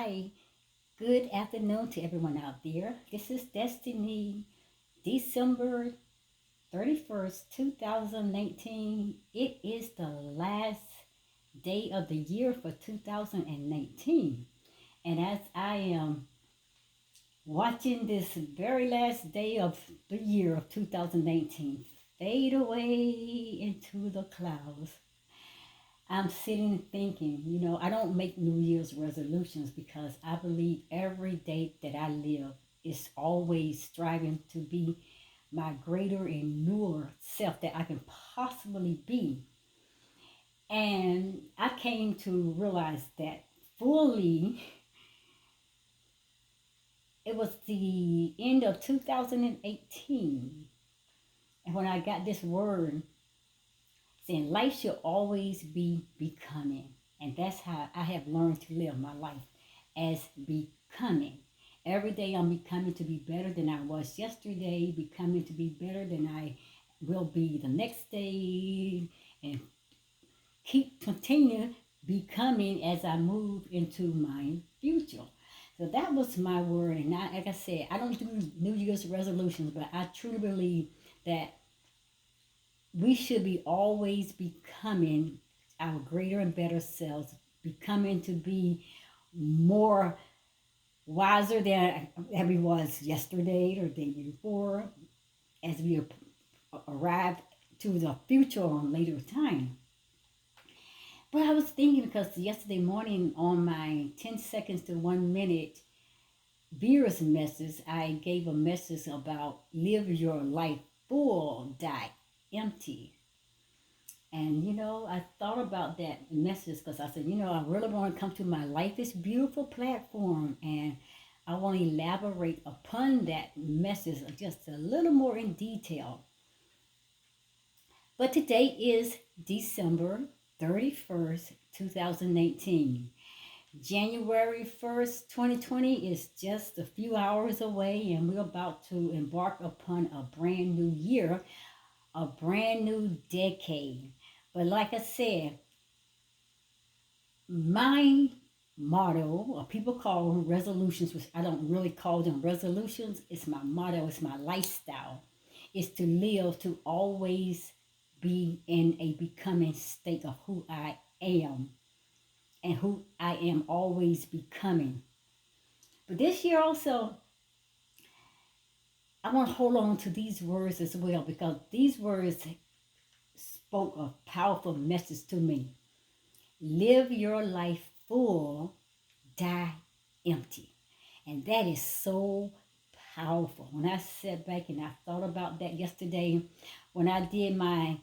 Hi, good afternoon to everyone out there. This is Destiny, December 31st, 2019. It is the last day of the year for 2019. And as I am watching this very last day of the year of 2019 fade away into the clouds, I'm sitting thinking, I don't make New Year's resolutions because I believe every day that I live is always striving to be my greater and newer self that I can possibly be. And I came to realize that fully, it was the end of 2018. And when I got this word saying life should always be becoming. And that's how I have learned to live my life, as becoming. Every day I'm becoming to be better than I was yesterday, becoming to be better than I will be the next day, and keep continuing becoming as I move into my future. So that was my word. And like I said, I don't do New Year's resolutions, but I truly believe that we should be always becoming our greater and better selves, becoming to be more wiser than we was yesterday or the day before, as we arrive to the future on later time. But I was thinking because yesterday morning on my 10 seconds to 1 minute viewers message, I gave a message about live your life full, die empty. And I thought about that message because I said, I really want to come to my Life is Beautiful platform, and I want to elaborate upon that message just a little more in detail. But today is December 31st, 2018. January 1st, 2020 is just a few hours away, and we're about to embark upon a brand new year, a brand new decade. But like I said, my motto, or people call them resolutions, which I don't really call them resolutions, it's my motto, it's my lifestyle, is to live to always be in a becoming state of who I am and who I am always becoming. But this year also, I want to hold on to these words as well because these words spoke a powerful message to me. Live your life full, die empty. And that is so powerful. When I sat back and I thought about that yesterday, when I did my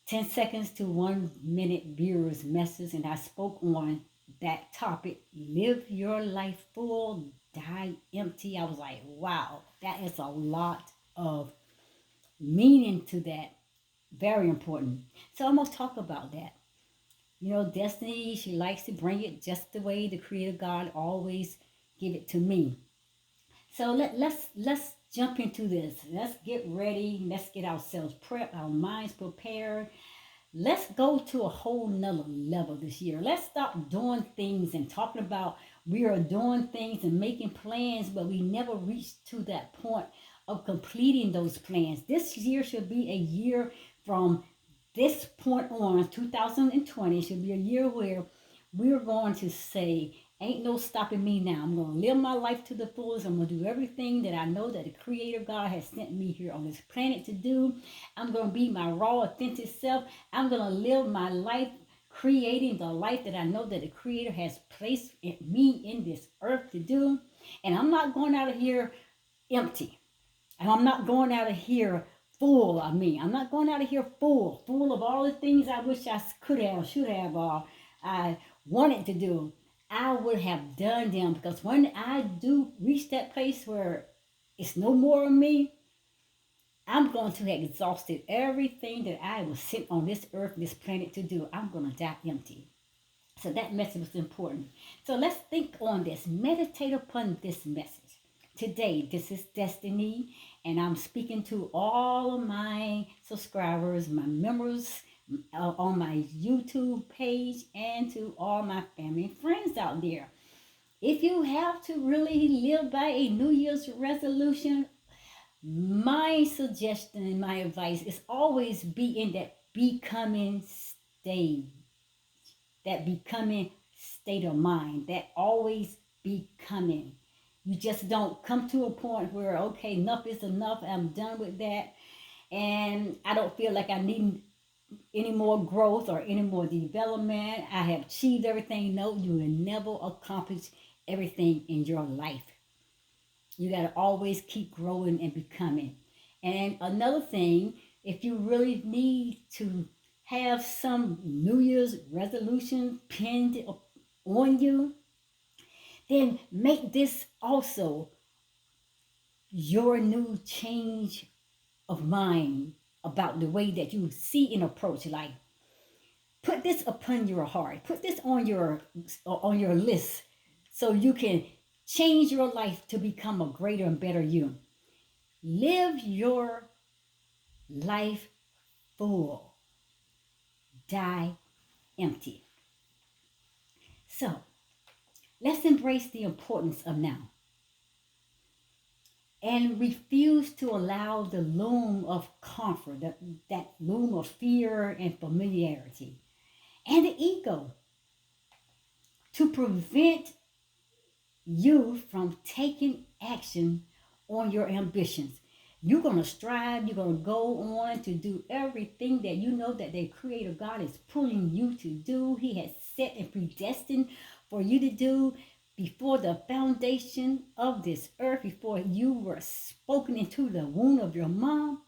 10 seconds to 1 minute viewers message and I spoke on that topic, live your life full, die empty, I was like, wow, that is a lot of meaning to that. Very important. So I'm going to talk about that. Destiny, she likes to bring it just the way the Creator God always give it to me. So let's jump into this. Let's get ready. Let's get ourselves prepped, our minds prepared. Let's go to a whole nother level this year. Let's stop doing things and talking about we are doing things and making plans, but we never reach to that point of completing those plans. This year should be a year from this point on, 2020 should be a year where we're going to say, ain't no stopping me now. I'm going to live my life to the fullest. I'm going to do everything that I know that the Creator God has sent me here on this planet to do. I'm going to be my raw, authentic self. I'm going to live my life creating the life that I know that the Creator has placed me in this earth to do. And I'm not going out of here empty. And I'm not going out of here full of me. I'm not going out of here full of all the things I wish I could have, should have, or I wanted to do. I would have done them because when I do reach that place where it's no more of me, I'm going to have exhausted everything that I was sent on this earth, this planet to do. I'm going to die empty. So that message was important. So let's think on this. Meditate upon this message. Today, this is Destiny, and I'm speaking to all of my subscribers, my members on my YouTube page, and to all my family and friends out there. If you have to really live by a New Year's resolution, my suggestion and my advice is always be in that becoming stage, that becoming state of mind, that always becoming. You just don't come to a point where, okay, enough is enough, I'm done with that, and I don't feel like I need any more growth or any more development. I have achieved everything. No, you will never accomplish everything in your life. You got to always keep growing and becoming. And another thing, if you really need to have some New Year's resolution pinned on you, then make this also your new change of mind about the way that you see and approach life. Put this upon your heart. Put this on your list so you can change your life to become a greater and better you. Live your life full. Die empty. So let's embrace the importance of now and refuse to allow the loom of comfort, that loom of fear and familiarity, and the ego to prevent you from taking action on your ambitions. You're going to strive, you're going to go on to do everything that you know that the Creator God is pulling you to do. He has set and predestined for you to do before the foundation of this earth, before you were spoken into the womb of your mom.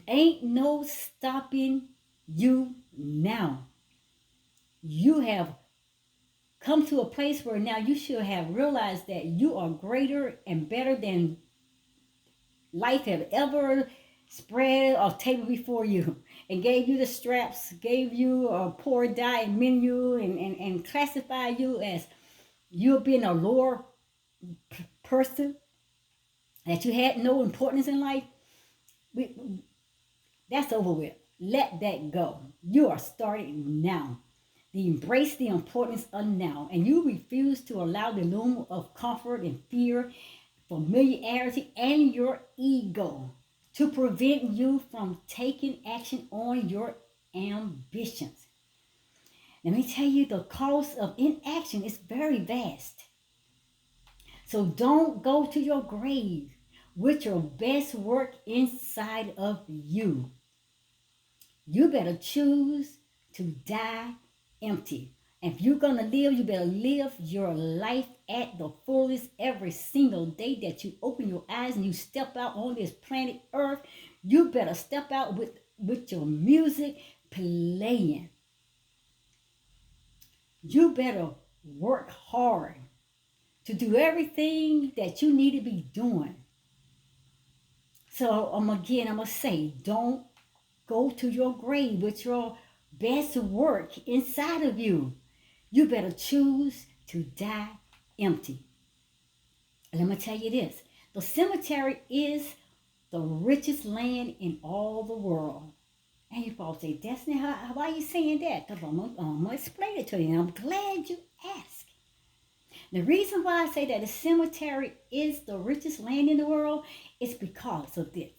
Ain't no stopping you now. You have come to a place where now you should have realized that you are greater and better than life have ever spread or table before you, and gave you the straps, gave you a poor diet menu, and classify you as you being a lower person, that you had no importance in life. That's over with. Let that go. You are starting now. Embrace the importance of now, and you refuse to allow the loom of comfort and fear, familiarity, and your ego to prevent you from taking action on your ambitions. Let me tell you, the cost of inaction is very vast. So don't go to your grave with your best work inside of you. You better choose to die empty. If you're going to live, you better live your life at the fullest every single day that you open your eyes and you step out on this planet Earth. You better step out with your music playing. You better work hard to do everything that you need to be doing. So I'm going to say, don't go to your grave with your best work inside of you. You better choose to die empty. Let me tell you this. The cemetery is the richest land in all the world. And you probably say, Destiny, why are you saying that? Because I'm going to explain it to you. And I'm glad you asked. The reason why I say that the cemetery is the richest land in the world is because of this.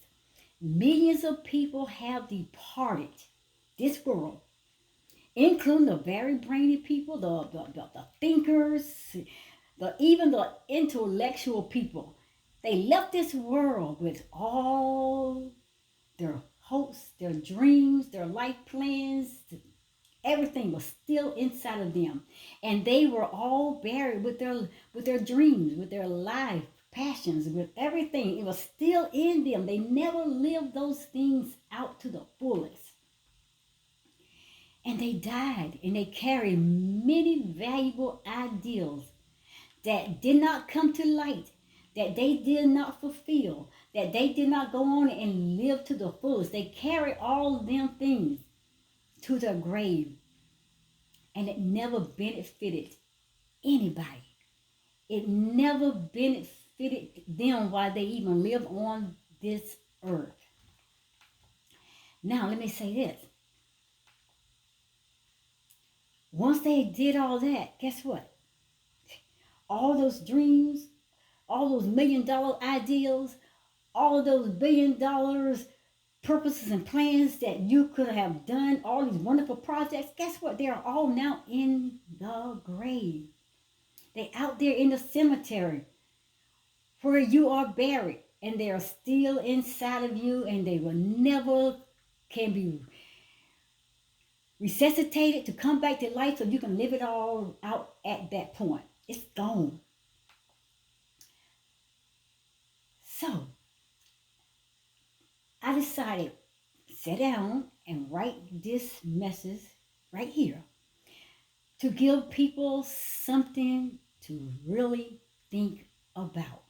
Millions of people have departed this world, including the very brainy people, the thinkers, even the intellectual people. They left this world with all their hopes, their dreams, their life plans. Everything was still inside of them, and they were all buried with their dreams, with their life passions, with everything. It was still in them. They never lived those things out to the fullest. And they died, and they carried many valuable ideals that did not come to light, that they did not fulfill, that they did not go on and live to the fullest. They carried all of them things to their grave, and it never benefited anybody. It never benefited them while they even live on this earth. Now, let me say this. Once they did all that, guess what? all those dreams, all those $1 million ideals, all of those $1 billion purposes and plans that you could have done, all these wonderful projects, guess what? They are all now in the grave. They're out there in the cemetery where you are buried, and they are still inside of you, and they will never can be resuscitated to come back to life so you can live it all out at that point. It's gone. So I decided sit down and write this message right here to give people something to really think about.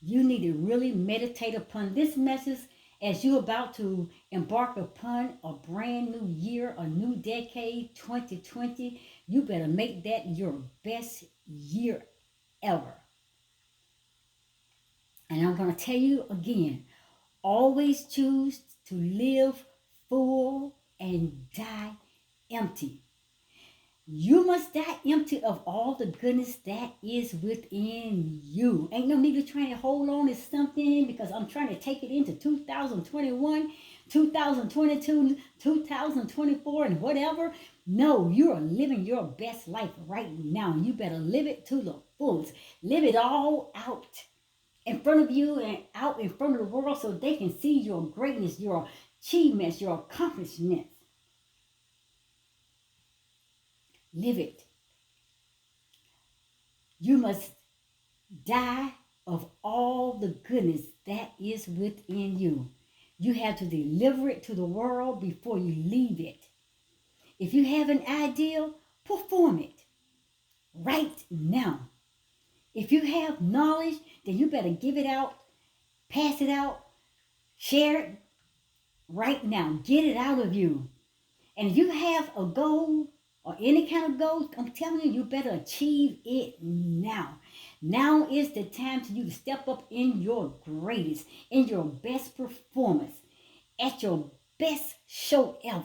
You need to really meditate upon this message as you're about to embark upon a brand new year, a new decade, 2020. You better make that your best year ever. And I'm going to tell you again, always choose to live full and die empty. You must die empty of all the goodness that is within you. Ain't no need to try to hold on to something because I'm trying to take it into 2021, 2022, 2024, and whatever. No, you are living your best life right now. You better live it to the fullest. Live it all out in front of you and out in front of the world so they can see your greatness, your achievements, your accomplishments. Live it. You must die of all the goodness that is within you. You have to deliver it to the world before you leave it. If you have an ideal, perform it right now. If you have knowledge, then you better give it out, pass it out, share it right now. Get it out of you. And if you have a goal or any kind of goal, I'm telling you, you better achieve it now. Now is the time for you to step up in your greatest, in your best performance, at your best show ever.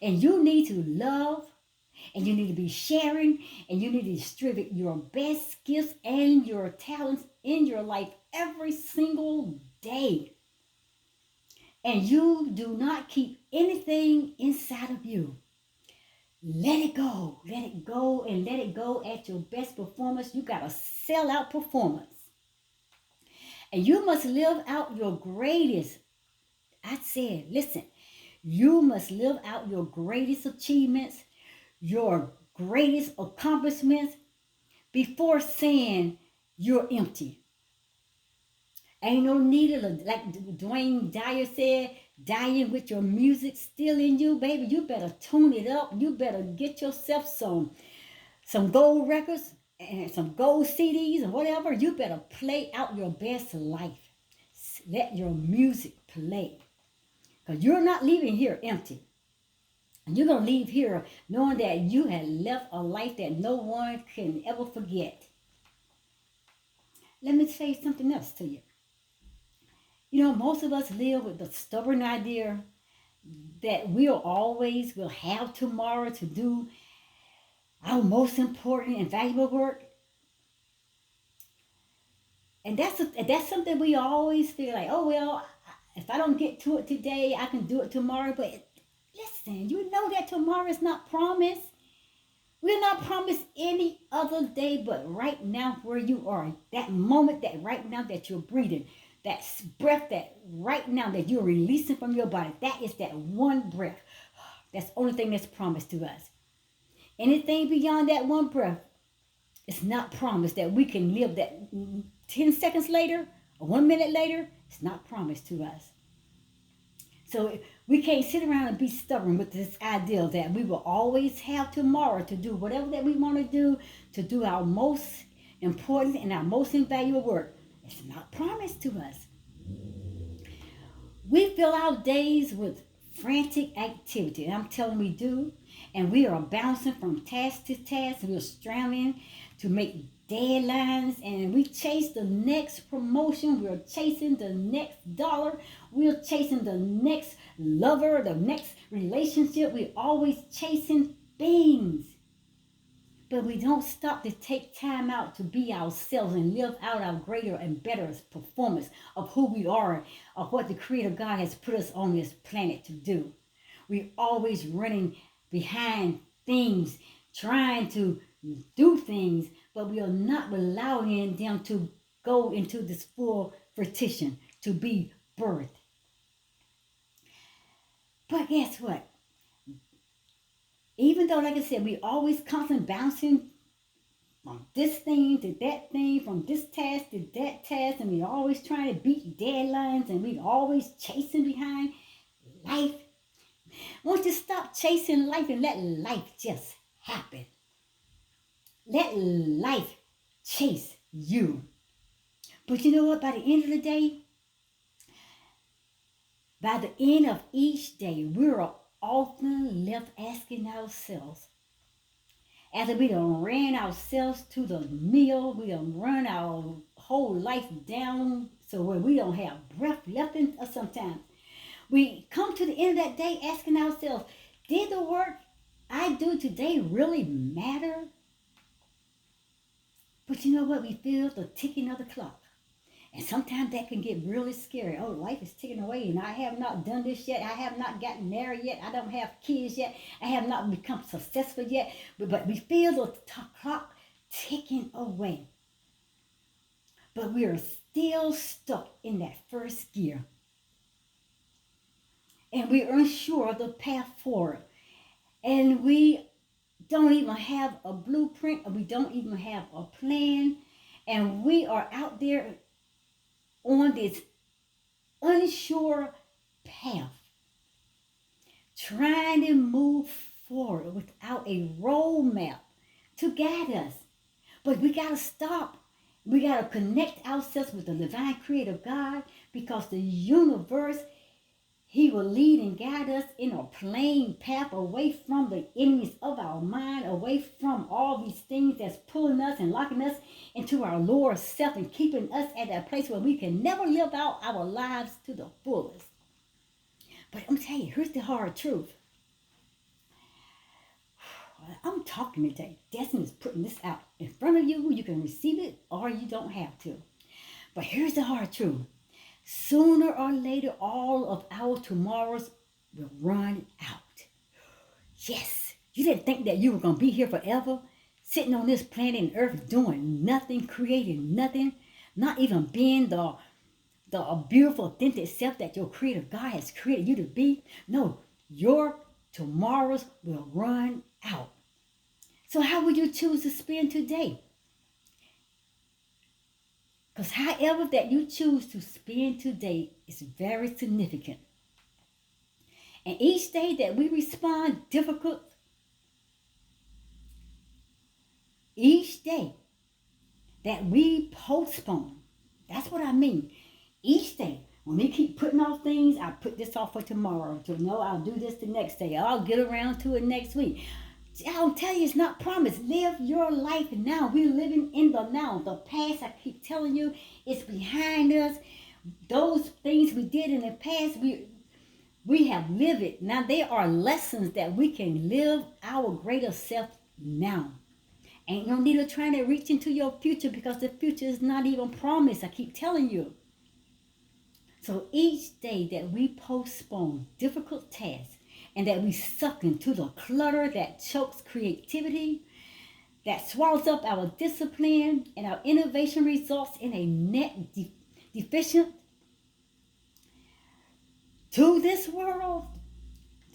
And you need to love, and you need to be sharing, and you need to distribute your best gifts and your talents in your life every single day. And you do not keep anything inside of you. Let it go. Let it go and let it go at your best performance. You got a sell-out performance. And you must live out your greatest. I said, listen, you must live out your greatest achievements, your greatest accomplishments before saying you're empty. Ain't no need of, like Dwayne Dyer said, dying with your music still in you, baby. You better tune it up. You better get yourself some gold records and some gold CDs and whatever. You better play out your best life. Let your music play. Because you're not leaving here empty. And you're going to leave here knowing that you had left a life that no one can ever forget. Let me say something else to you. You know, most of us live with the stubborn idea that we'll have tomorrow to do our most important and valuable work. And that's something we always feel like, oh, well, if I don't get to it today, I can do it tomorrow. But listen, you know that tomorrow is not promised. We're not promised any other day but right now where you are. That moment, that right now that you're breathing. That breath that right now that you're releasing from your body, that is that one breath. That's the only thing that's promised to us. Anything beyond that one breath, it's not promised that we can live that 10 seconds later or 1 minute later. It's not promised to us. So we can't sit around and be stubborn with this idea that we will always have tomorrow to do whatever that we want to do our most important and our most invaluable work. It's not promised to us. We fill our days with frantic activity. And I'm telling we do. And we are bouncing from task to task. We're scrambling to make deadlines. And we chase the next promotion. We're chasing the next dollar. We're chasing the next lover, the next relationship. We're always chasing things. But but we don't stop to take time out to be ourselves and live out our greater and better performance of who we are, of what the Creator God has put us on this planet to do. We're always running behind things, trying to do things, but we are not allowing them to go into this full fruition, to be birthed. But guess what? Even though, like I said, we always constantly bouncing from this thing to that thing, from this task to that task, and we're always trying to beat deadlines, and we're always chasing behind life. Won't you stop chasing life and let life just happen? Let life chase you. But you know what? By the end of the day, by the end of each day, we're often left asking ourselves, after we done ran ourselves to the mill, we done run our whole life down so where we don't have breath left in us sometimes. We come to the end of that day asking ourselves, did the work I do today really matter? But you know what? We feel the ticking of the clock. And sometimes that can get really scary. Oh, life is ticking away and I have not done this yet. I have not gotten married yet. I don't have kids yet. I have not become successful yet. But we feel the clock ticking away. But we are still stuck in that first gear. And we're unsure of the path forward. And we don't even have a blueprint, or we don't even have a plan. And we are out there on this unsure path, trying to move forward without a roadmap to guide us. But we got to stop. We got to connect ourselves with the divine creator God, because the universe, He will lead and guide us in a plain path away from the enemies of our mind, away from all these things that's pulling us and locking us into our lower self and keeping us at that place where we can never live out our lives to the fullest. But I'm telling you, here's the hard truth. I'm talking today. Destiny is putting this out in front of you. You can receive it or you don't have to. But here's the hard truth. Sooner or later, all of our tomorrows will run out. Yes, you didn't think that you were going to be here forever, sitting on this planet and earth doing nothing, creating nothing, not even being the beautiful, authentic self that your creator God has created you to be. No, your tomorrows will run out. So how will you choose to spend today? Because however that you choose to spend today is very significant. And each day that we respond difficult, each day that we postpone, that's what I mean. Each day, when we keep putting off things, I put this off for tomorrow. No, I'll do this the next day. I'll get around to it next week. I'll tell you, it's not promised. Live your life now. We're living in the now. The past, I keep telling you, it's behind us. Those things we did in the past, we have lived it. Now, there are lessons that we can live our greater self now. Ain't no need of trying to reach into your future, because the future is not even promised. I keep telling you. So each day that we postpone difficult tasks, and that we suck into the clutter that chokes creativity, that swallows up our discipline, and our innovation results in a net deficient to this world,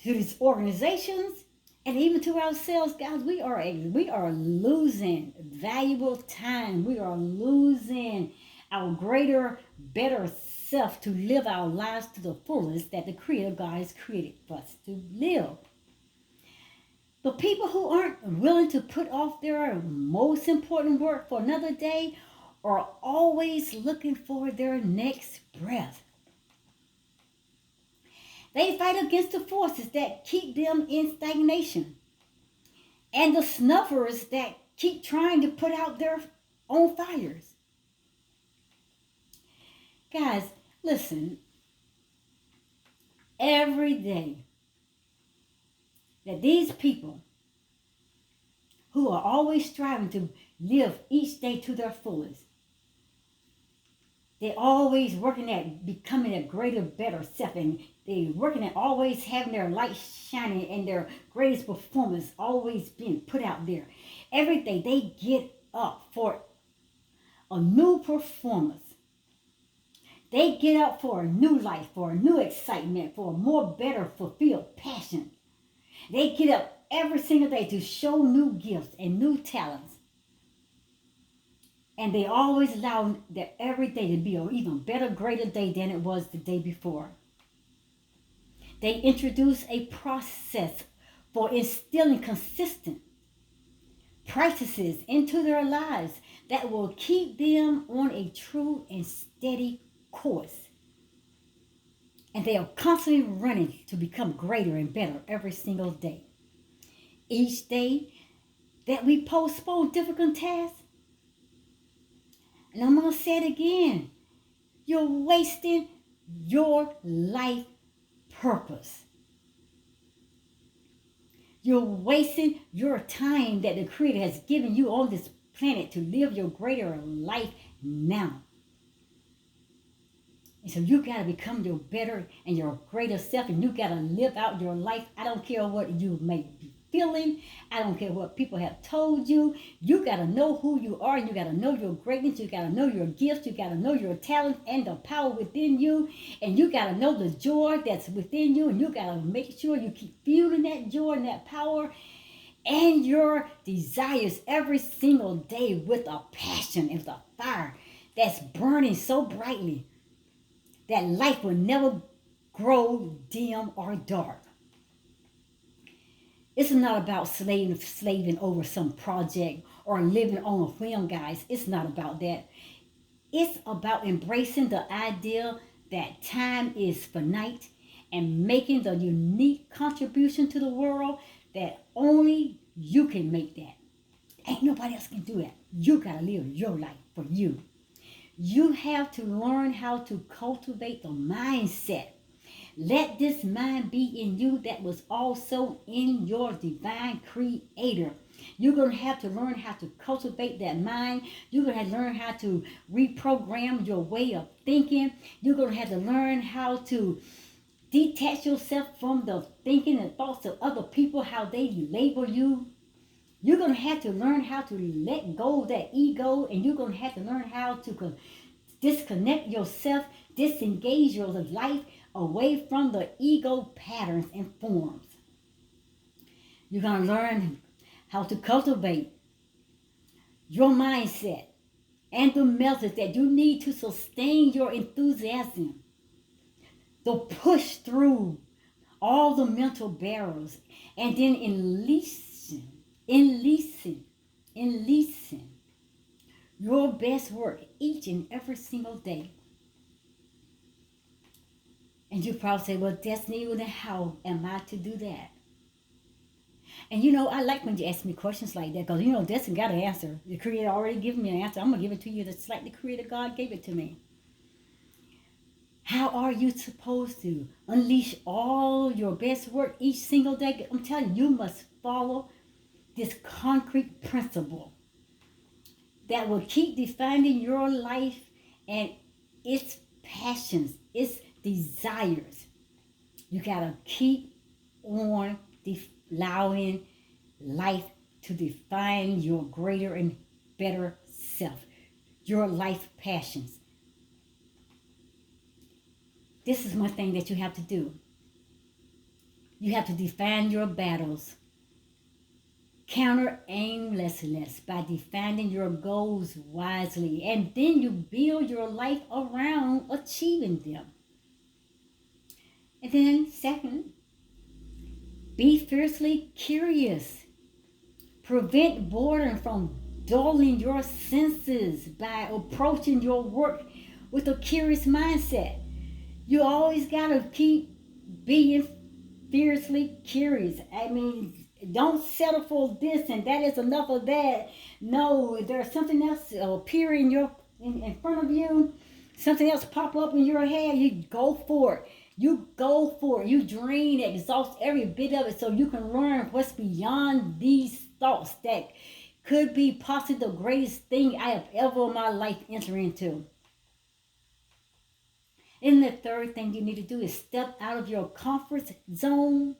to these organizations, and even to ourselves. Guys, we are losing valuable time. We are losing our greater, better self to live our lives to the fullest that the Creator God has created for us to live. The people who aren't willing to put off their most important work for another day are always looking for their next breath. They fight against the forces that keep them in stagnation, and the snuffers that keep trying to put out their own fires. Guys, listen, every day that these people who are always striving to live each day to their fullest. They're always working at becoming a greater, better self, and they're working at always having their light shining and their greatest performance always being put out there. Every day they get up for a new performance. They get up for a new life, for a new excitement, for a more better fulfilled passion. They get up every single day to show new gifts and new talents. And they always allow their every day to be an even better, greater day than it was the day before. They introduce a process for instilling consistent practices into their lives that will keep them on a true and steady course. And they are constantly running to become greater and better every single day. Each day that we postpone difficult tasks, and I'm going to say it again, you're wasting your life purpose. You're wasting your time that the Creator has given you on this planet to live your greater life now. And so you got to become your better and your greater self, and you got to live out your life. I don't care what you may be feeling. I don't care what people have told you. You got to know who you are. You got to know your greatness. You got to know your gifts. You got to know your talent and the power within you. And you got to know the joy that's within you. And you got to make sure you keep fueling that joy and that power and your desires every single day with a passion and with a fire that's burning so brightly that life will never grow dim or dark. It's not about slaving over some project or living on a whim, guys. It's not about that. It's about embracing the idea that time is finite and making the unique contribution to the world that only you can make that. Ain't nobody else can do that. You gotta live your life for you. You have to learn how to cultivate the mindset. Let this mind be in you that was also in your divine creator. You're going to have to learn how to cultivate that mind. You're going to have to learn how to reprogram your way of thinking. You're going to have to learn how to detach yourself from the thinking and thoughts of other people, how they label you. You're going to have to learn how to let go of that ego, and you're going to have to learn how to disconnect yourself, disengage your life away from the ego patterns and forms. You're going to learn how to cultivate your mindset and the methods that you need to sustain your enthusiasm, to push through all the mental barriers, and then enlisting your best work each and every single day. And you probably say, well, Destiny, well, then how am I to do that? And I like when you ask me questions like that, because Destiny got an answer. The Creator already given me an answer. I'm going to give it to you just like the Creator God gave it to me. How are you supposed to unleash all your best work each single day? I'm telling you, you must follow this concrete principle that will keep defining your life and its passions, its desires. You gotta keep on allowing life to define your greater and better self, your life passions. This is one thing that you have to do. You have to define your battles. Counter aimlessness by defining your goals wisely, and then you build your life around achieving them. And then second, be fiercely curious. Prevent boredom from dulling your senses by approaching your work with a curious mindset. You always got to keep being fiercely curious. I mean, don't settle for this and that is enough of that. No, there's something else appear in front of you. Something else pop up in your head. You go for it. You go for it. You drain, exhaust every bit of it so you can learn what's beyond these thoughts that could be possibly the greatest thing I have ever in my life enter into. And the third thing you need to do is step out of your comfort zone.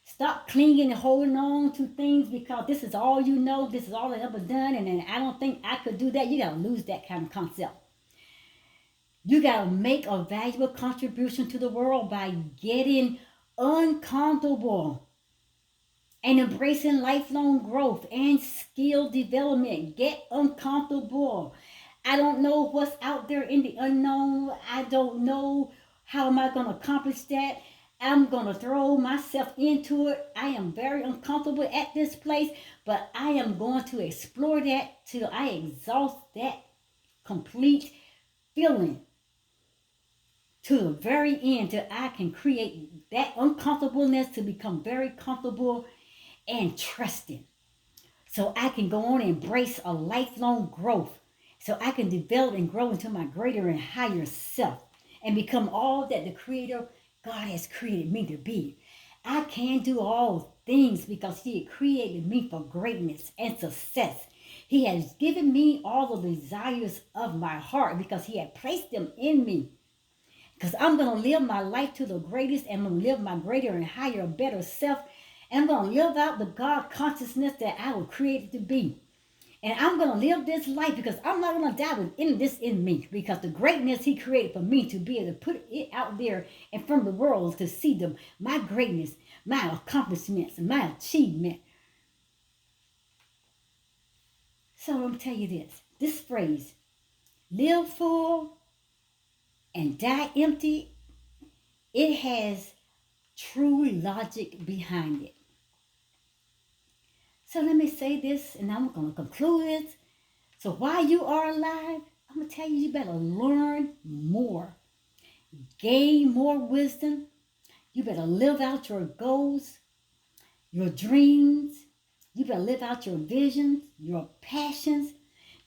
Stop clinging and holding on to things because this is all you know, this is all I've ever done, and then I don't think I could do that. You gotta lose that kind of concept. You gotta make a valuable contribution to the world by getting uncomfortable and embracing lifelong growth and skill development. Get uncomfortable. I don't know what's out there in the unknown. I don't know how am I going to accomplish that. I'm going to throw myself into it. I am very uncomfortable at this place, but I am going to explore that till I exhaust that complete feeling to the very end, till I can create that uncomfortableness to become very comfortable and trusting. So I can go on and embrace a lifelong growth. So I can develop and grow into my greater and higher self and become all that the Creator God has created me to be. I can do all things because He had created me for greatness and success. He has given me all the desires of my heart because He had placed them in me. Because I'm going to live my life to the greatest and I'm going to live my greater and higher, better self. And I'm going to live out the God consciousness that I was created to be. And I'm going to live this life because I'm not going to die with any of this in me. Because the greatness He created for me to be able to put it out there in front of the world to see them, my greatness, my accomplishments, my achievement. So I'm going to tell you this phrase, live full and die empty, it has true logic behind it. So let me say this, and I'm going to conclude it. So while you are alive, I'm going to tell you, you better learn more, gain more wisdom. You better live out your goals, your dreams. You better live out your visions, your passions.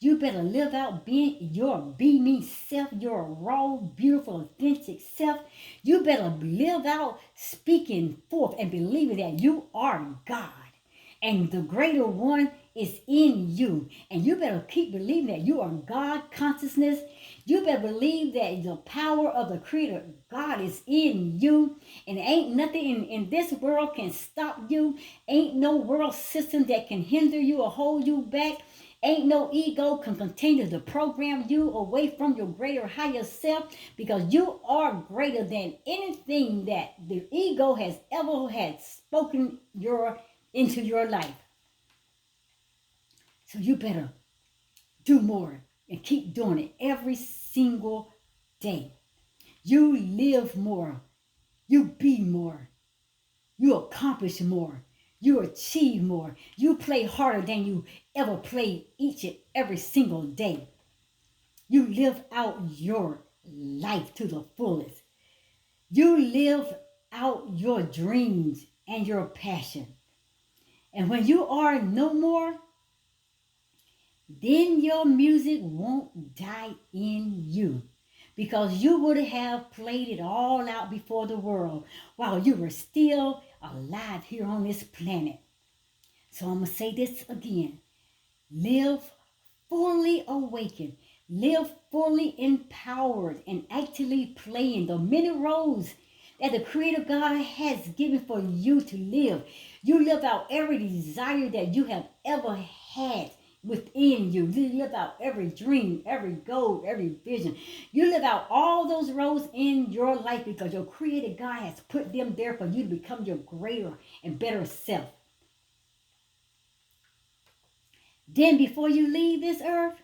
You better live out being your be me self, your raw, beautiful, authentic self. You better live out speaking forth and believing that you are God. And the greater one is in you. And you better keep believing that you are God consciousness. You better believe that the power of the Creator God is in you. And ain't nothing in this world can stop you. Ain't no world system that can hinder you or hold you back. Ain't no ego can continue to program you away from your greater higher self, because you are greater than anything that the ego has ever had spoken into your life. So you better do more and keep doing it every single day. You live more. You be more. You accomplish more. You achieve more. You play harder than you ever played each and every single day. You live out your life to the fullest. You live out your dreams and your passion. And when you are no more, then your music won't die in you, because you would have played it all out before the world while you were still alive here on this planet. So I'm going to say this again. Live fully awakened. Live fully empowered and actively playing the many roles that the Creator God has given for you to live. You live out every desire that you have ever had within you. You live out every dream, every goal, every vision. You live out all those roles in your life because your Creator God has put them there for you to become your greater and better self. Then before you leave this earth,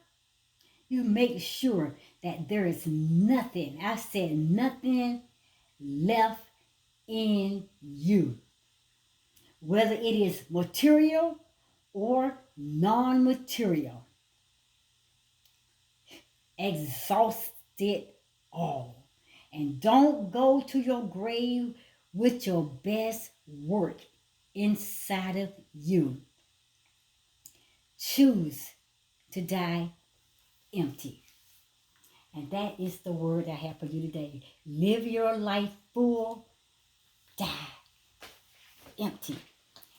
you make sure that there is nothing, I said nothing, left in you. Whether it is material or non-material. Exhaust it all. And don't go to your grave with your best work inside of you. Choose to die empty. And that is the word I have for you today. Live your life full, die empty.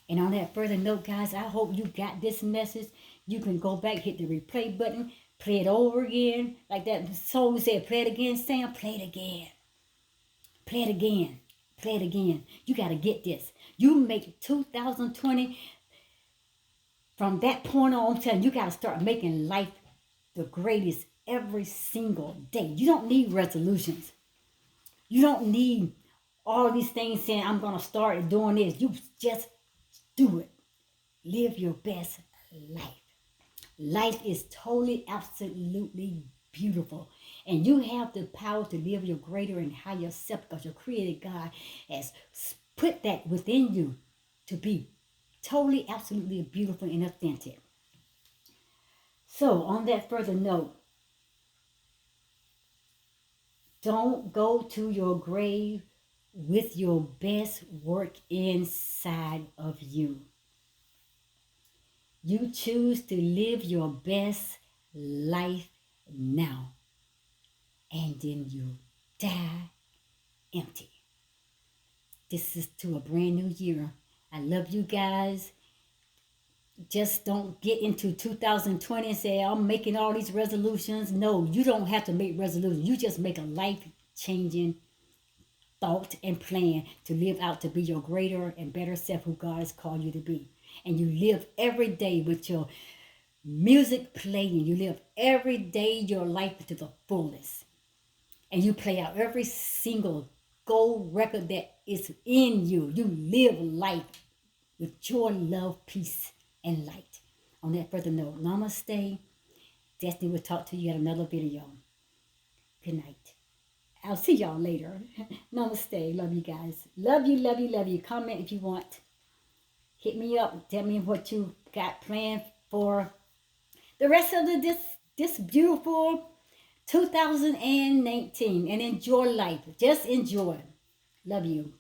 And on that further note, guys, I hope you got this message. You can go back, hit the replay button, play it over again. Like that song said, play it again, Sam, play it again. Play it again. Play it again. You got to get this. You make 2020, from that point on, I'm telling you, you got to start making life the greatest every single day. You don't need resolutions. You don't need all these things saying, I'm going to start doing this. You just do it. Live your best life. Life is totally, absolutely beautiful. And you have the power to live your greater and higher self because your creator God has put that within you to be totally, absolutely beautiful and authentic. So, on that further note, don't go to your grave with your best work inside of you. You choose to live your best life now, and then you die empty. This is to a brand new year. I love you guys. Just don't get into 2020 and say, I'm making all these resolutions. No, you don't have to make resolutions. You just make a life-changing thought and plan to live out to be your greater and better self who God has called you to be. And you live every day with your music playing. You live every day your life to the fullest. And you play out every single gold record that is in you. You live life with joy, love, peace, and light. On that further note, namaste. Destiny will talk to you at another video. Good night. I'll see y'all later. Namaste. Love you guys. Love you, love you, love you. Comment if you want. Hit me up. Tell me what you got planned for the rest of this beautiful 2019. And enjoy life. Just enjoy. Love you.